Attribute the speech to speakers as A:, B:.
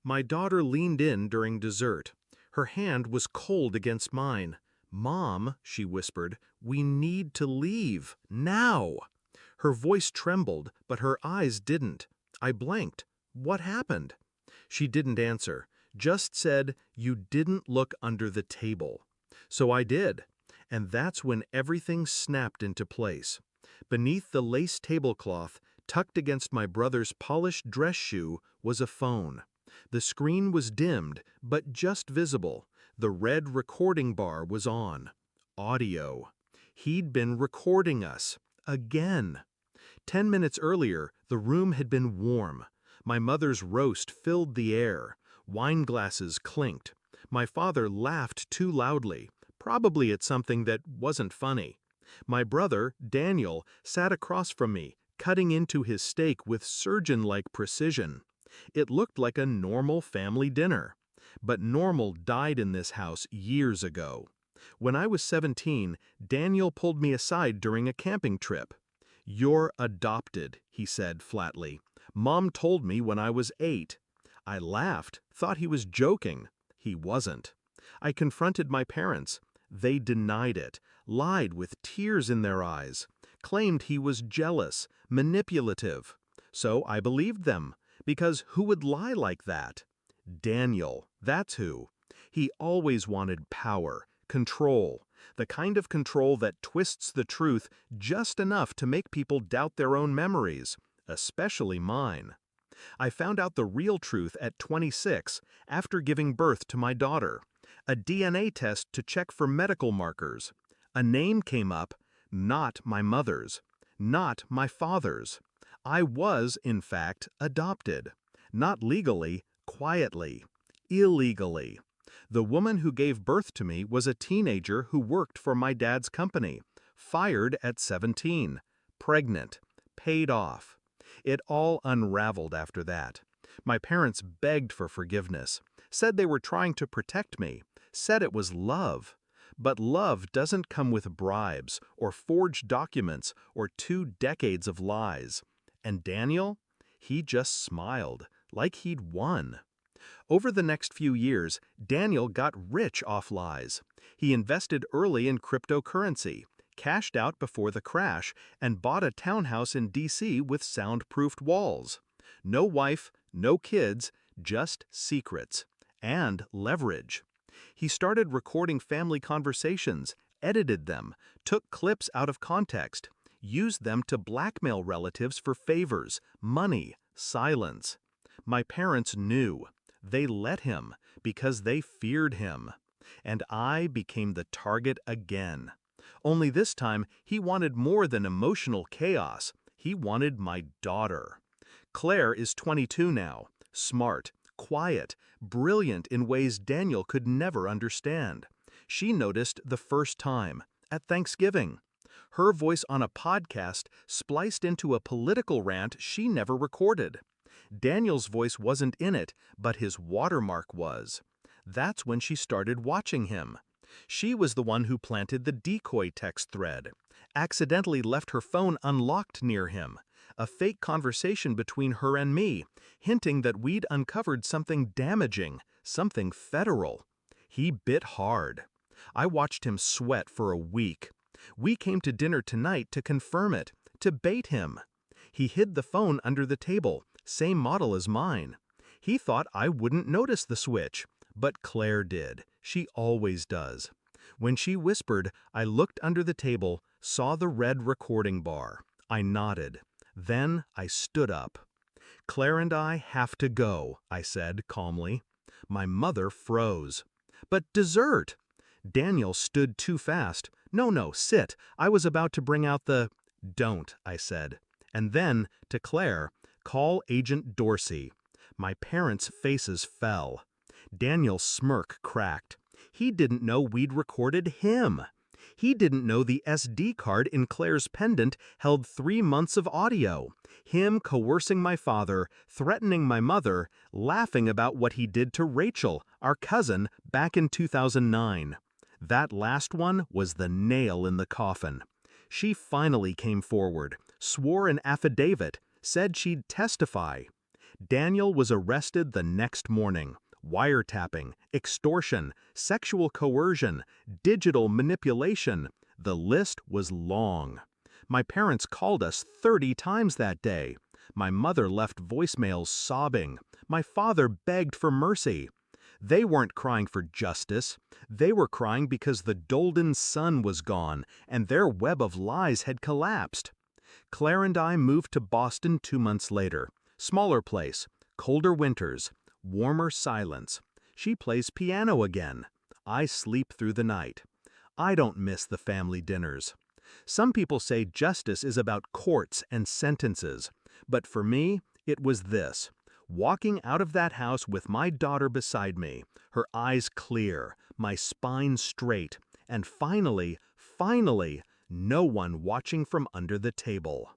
A: My daughter leaned in during dessert. Her hand was cold against mine. "Mom," she whispered, "we need to leave. Now." Her voice trembled, but her eyes didn't. I blanked. What happened? She didn't answer, just said, "You didn't look under the table." So I did. And that's when everything snapped into place. Beneath the lace tablecloth, tucked against my brother's polished dress shoe, was a phone. The screen was dimmed, but just visible. The red recording bar was on. Audio. He'd been recording us. Again. 10 minutes earlier, the room had been warm. My mother's roast filled the air. Wine glasses clinked. My father laughed too loudly, probably at something that wasn't funny. My brother, Daniel, sat across from me, cutting into his steak with surgeon-like precision. It looked like a normal family dinner. But normal died in this house years ago. When I was 17, Daniel pulled me aside during a camping trip. "You're adopted," he said flatly. "Mom told me when I was 8. I laughed, thought he was joking. He wasn't. I confronted my parents. They denied it, lied with tears in their eyes, claimed he was jealous, manipulative. So I believed them, because who would lie like that? Daniel, that's who. He always wanted power, control, the kind of control that twists the truth just enough to make people doubt their own memories, especially mine. I found out the real truth at 26 after giving birth to my daughter. A DNA test to check for medical markers. A name came up, not my mother's, not my father's. I was, in fact, adopted. Not legally, quietly, illegally. The woman who gave birth to me was a teenager who worked for my dad's company, fired at 17, pregnant, paid off. It all unraveled after that. My parents begged for forgiveness, said they were trying to protect me, said it was love. But love doesn't come with bribes or forged documents or 2 decades of lies. And Daniel? He just smiled, like he'd won. Over the next few years, Daniel got rich off lies. He invested early in cryptocurrency, cashed out before the crash, and bought a townhouse in D.C. with soundproofed walls. No wife, no kids, just secrets. And leverage. He started recording family conversations, edited them, took clips out of context, used them to blackmail relatives for favors, money, silence. My parents knew. They let him because they feared him. And I became the target again. Only this time, he wanted more than emotional chaos. He wanted my daughter. Claire is 22 now, smart, quiet, brilliant in ways Daniel could never understand. She noticed the first time, at Thanksgiving. Her voice on a podcast spliced into a political rant she never recorded. Daniel's voice wasn't in it, but his watermark was. That's when she started watching him. She was the one who planted the decoy text thread, accidentally left her phone unlocked near him, a fake conversation between her and me, hinting that we'd uncovered something damaging, something federal. He bit hard. I watched him sweat for a week. We came to dinner tonight to confirm it, to bait him. He hid the phone under the table, same model as mine. He thought I wouldn't notice the switch, but Claire did. She always does. When she whispered, I looked under the table, saw the red recording bar. I nodded. Then I stood up. "Claire and I have to go," I said calmly. My mother froze. "But dessert!" Daniel stood too fast. No, sit. I was about to bring out the... "Don't," I said. And then, to Claire, "Call Agent Dorsey." My parents' faces fell. Daniel's smirk cracked. He didn't know we'd recorded him. He didn't know the SD card in Claire's pendant held 3 months of audio. Him coercing my father, threatening my mother, laughing about what he did to Rachel, our cousin, back in 2009. That last one was the nail in the coffin. She finally came forward, swore an affidavit, said she'd testify. Daniel was arrested the next morning. Wiretapping, extortion, sexual coercion, digital manipulation. The list was long. My parents called us 30 times that day. My mother left voicemails sobbing. My father begged for mercy. They weren't crying for justice. They were crying because the Dolden sun was gone and their web of lies had collapsed. Claire and I moved to Boston 2 months later. Smaller place, colder winters, warmer silence. She plays piano again. I sleep through the night. I don't miss the family dinners. Some people say justice is about courts and sentences, but for me, it was this. Walking out of that house with my daughter beside me, her eyes clear, my spine straight, and finally, no one watching from under the table.